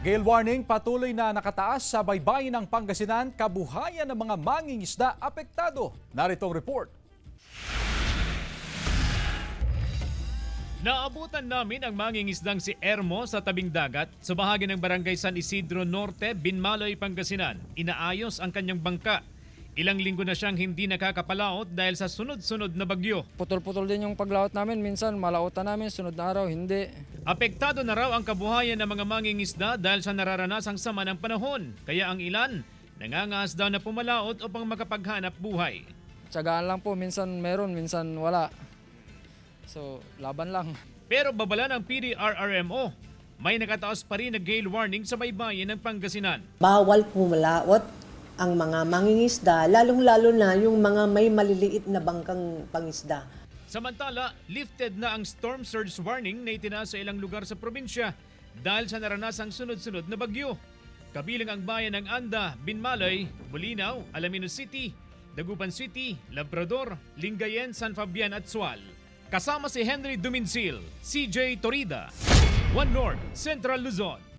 Gale warning patuloy na nakataas sa baybayin ng Pangasinan, kabuhayan ng mga mangingisda apektado. Narito ang report. Naabutan namin ang mangingisdang si Ermo sa tabing dagat sa bahagi ng Barangay San Isidro Norte, Binmaloy, Pangasinan. Inaayos ang kanyang bangka. Ilang linggo na siyang hindi nakakapalaot dahil sa sunod-sunod na bagyo. Putol-putol din yung paglaot namin. Minsan malautan namin, sunod na araw hindi. Apektado na raw ang kabuhayan ng mga mangingisda dahil sa nararanasang sama ng panahon. Kaya ang ilan, nangangaas daw na pumalaot upang makapaghanap buhay. Tiyagaan lang po, minsan meron, minsan wala. So, laban lang. Pero babala ng PDRRMO, may nakataas pa rin na gale warning sa baybayin ng Pangasinan. Bawal pumalaot ang mga mangingisda, lalong-lalo na yung mga may maliliit na bangkang pangisda. Samantala, lifted na ang storm surge warning na itinaas sa ilang lugar sa probinsya dahil sa naranasang sunod-sunod na bagyo. Kabilang ang bayan ng Anda, Binmaloy, Bulinaw, Alaminos City, Dagupan City, Labrador, Lingayen, San Fabian at Sual. Kasama si Henry Duminsil, CJ Torida, One North, Central Luzon.